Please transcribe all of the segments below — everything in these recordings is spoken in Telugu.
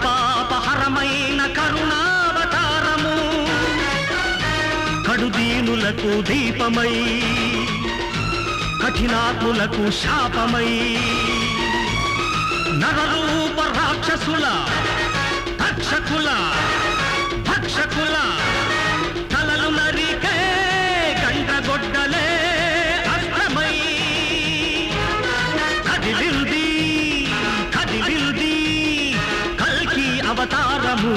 కలిపాపహరమైన కరుణావతారము కడుదీనులకు దీపమై కఠినాత్ములకు శాపమై నరరూప రాక్షసుల తక్షకుల భక్షకుల తలలు నరికే గండ్రగొడ్డలే అస్త్రమై కదిలింది కదిలింది కల్కి అవతారము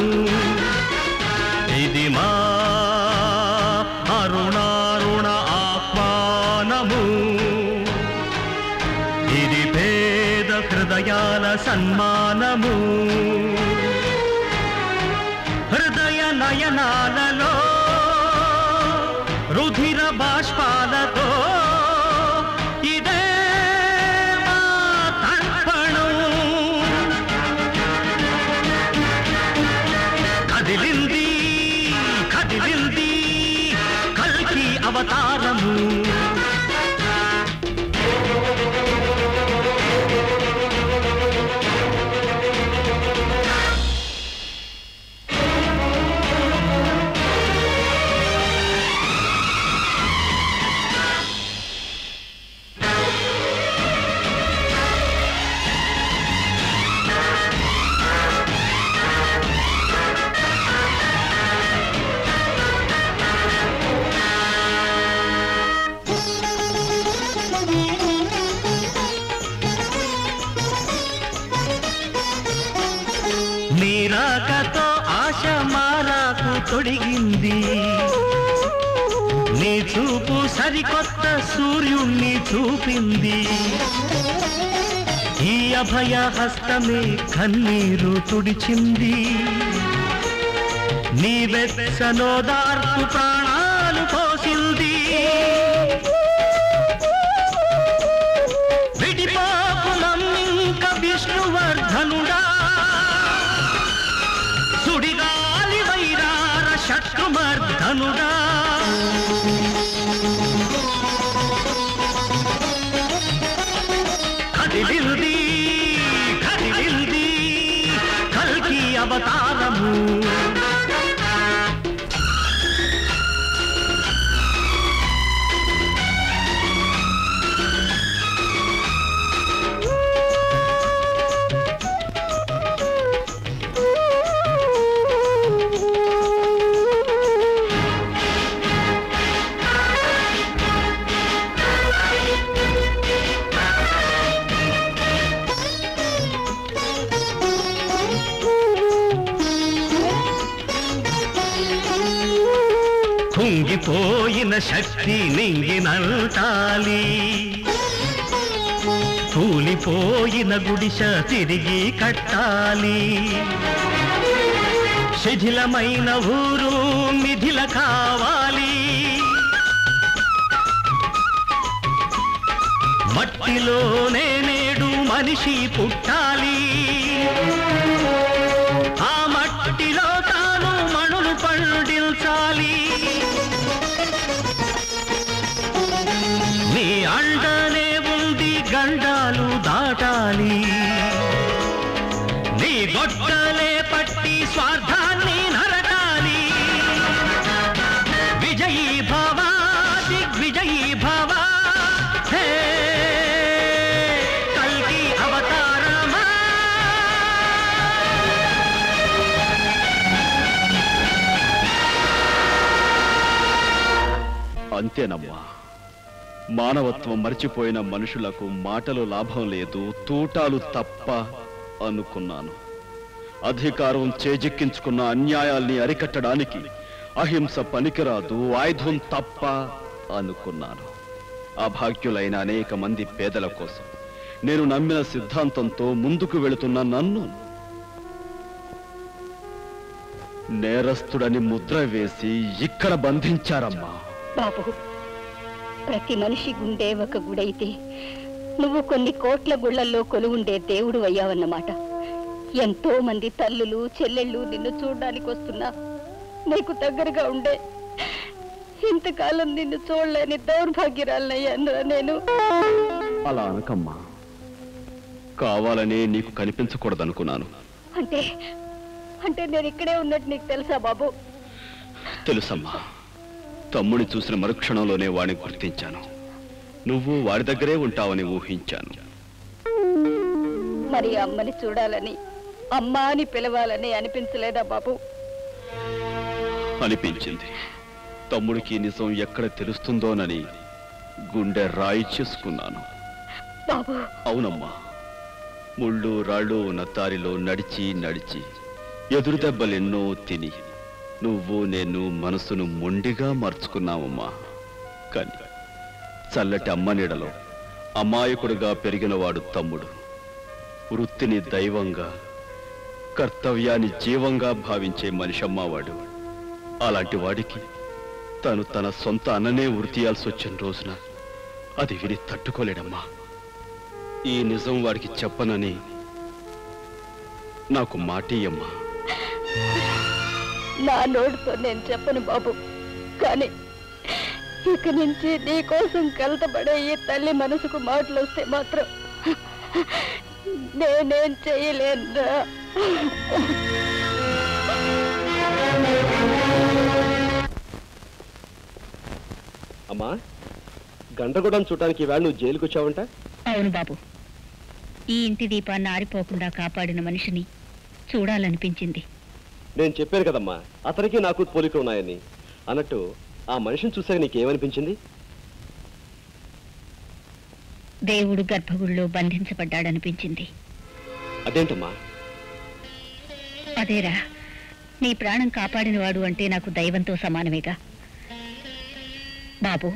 ఇది మా అరుణారుణ ఆహ్వానము ఇది పేద హృదయాల సన్మానము హృదయ నయనాలలో రుధిర బాష్పాలతో ఇదే మా తర్పణం కదిలింది కదిలింది కల్కి అవతారము నీరాకతో ఆశ మారాకు తొడిగింది నీ చూపు సరికొత్త సూర్యుణ్ణి చూపింది ఈ అభయ హస్తమే కన్నీరు తుడిచింది నీ వెచ్చనోదార్పు ప్రాణాలు పోసింది విడిపోకు నమ్మింక విష్ణువర్ధనుడా సుడిగాలి వైరార శత్రుమర్ధనుడా కదిలింది కదిలింది కల్కి అవతారము కుంగిపోయిన శక్తి నింగినంటాలి కూలిపోయిన గుడిస తిరిగి కట్టాలి శిథిలమైన ఊరు మిథిల కావాలి మట్టిలోనే నేడు మనిషి పుట్టాలి ఆ మట్టిలో తాను మణులు పండించాలి నీ అండనే ఉంది గండాలు దాటాలి నీ గొడ్డలే పట్టి స్వార్థాన్ని నరకాలి విజయీ భవ దిగ్విజయీ భవ హే కల్కి అవతారమా అంతేనమ్మా మానవత్వం మర్చిపోయిన మనుషులకు మాటలు లాభం లేదు, తూటాలు తప్ప అనుకున్నాను. అధికారం చేజిక్కించుకున్న అన్యాయాల్ని అరికట్టడానికి అహింస పనికిరాదు, ఆయుధం తప్ప అనుకున్నాను. అభాగ్యులైన అనేక మంది పేదల కోసం నేను నమ్మిన సిద్ధాంతంతో ముందుకు వెళుతున్న నన్ను నేరస్తుడని ముద్ర వేసి ఇక్కడ బంధించారమ్మా. బాబు, ప్రతి మనిషి గుండె ఒక గుడైతే నువ్వు కొన్ని కోట్ల గుళ్లల్లో కొలువుండే దేవుడు అయ్యావన్నమాట. ఎంతో మంది తల్లులు చెల్లెళ్ళు నిన్ను చూడడానికి వస్తున్నా నీకు దగ్గరగా ఉండే ఇంతకాలం నిన్ను చూడలేని దౌర్భాగ్యరాలనయ్యాను నేను. అలా అనకమ్మా, కావాలనే నీకు కనిపించకూడదనుకున్నాను. అంటే అంటే నేను ఇక్కడే ఉన్నట్టు నీకు తెలుసా బాబు? తెలుసమ్మా. తమ్ముని చూసిన మరుక్షణంలోనే వాడిని గుర్తించాను. నువ్వు వాడి దగ్గరే ఉంటావని ఊహించాను. మరి అమ్మని చూడాలని, అమ్మా అని పిలవాలని అనిపించలేదా బాబు? అనిపించింది. తమ్ముడికి నిజం ఎక్కడ తెలుస్తుందోనని గుండె రాయి చేసుకున్నాను. బాబు, అవునమ్మా. ముళ్ళు రాళ్ళు ఉన్న దారిలో నడిచి నడిచి ఎదురు దెబ్బలెన్నో తిని నువ్వు నేను మనసును మొండిగా మార్చుకున్నావమ్మా. కానీ చల్లటి అమ్మ నీడలో అమాయకుడిగా పెరిగినవాడు తమ్ముడు. వృత్తిని దైవంగా, కర్తవ్యాన్ని జీవంగా భావించే మనిషమ్మా వాడు. అలాంటి వాడికి తను తన సొంత అన్ననే వృత్తియాల్సి వచ్చిన రోజున అది విని తట్టుకోలేడమ్మా. ఈ నిజం వాడికి చెప్పనని నాకు మాటియమ్మా. నా నోటితో నేను చెప్పను బాబు, కానీ ఇక నుంచి నీ కోసం కలతపడే ఈ తల్లి మనసుకు మాటలు వస్తే మాత్రం నేనేం చెయ్యలేనురా. అమ్మా, గంటగూడెం చూడటానికి ఈవేళ నువ్వు జైలుకు వచ్చావంట? అవును బాబు, ఈ ఇంటి దీపాన్ని ఆరిపోకుండా కాపాడిన మనిషిని చూడాలనిపించింది. నేను చెప్పాను కదమ్మా, అతనికి నాకు పోలికలు ఉన్నాయని. అన్నట్టు ఆ మనిషిని చూసాక నీకేమనిపించింది? దేవుడు గర్భగుడిలో బంధించబడ్డాడనిపించింది. అదేంటమ్మా? అదేరా, నీ ప్రాణం కాపాడినవాడు అంటే నాకు దైవంతో సమానమేగా బాబు.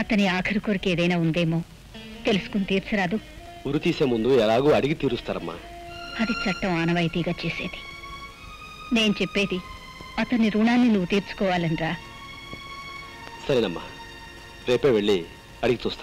అతని ఆఖరి కొరకు ఏదైనా ఉందేమో తెలుసుకుని తీర్చరాదు? ఉరి తీసే ముందు ఎలాగో అడిగి తీరుస్తారమ్మా. అది చట్టం ఆనవాయితీగా చేసేది. నేను చెప్పేది అతని రుణాన్ని నువ్వు తీర్చుకోవాలనిరా. సరేనమ్మా, రేపే వెళ్ళి అడిగి చూస్తా.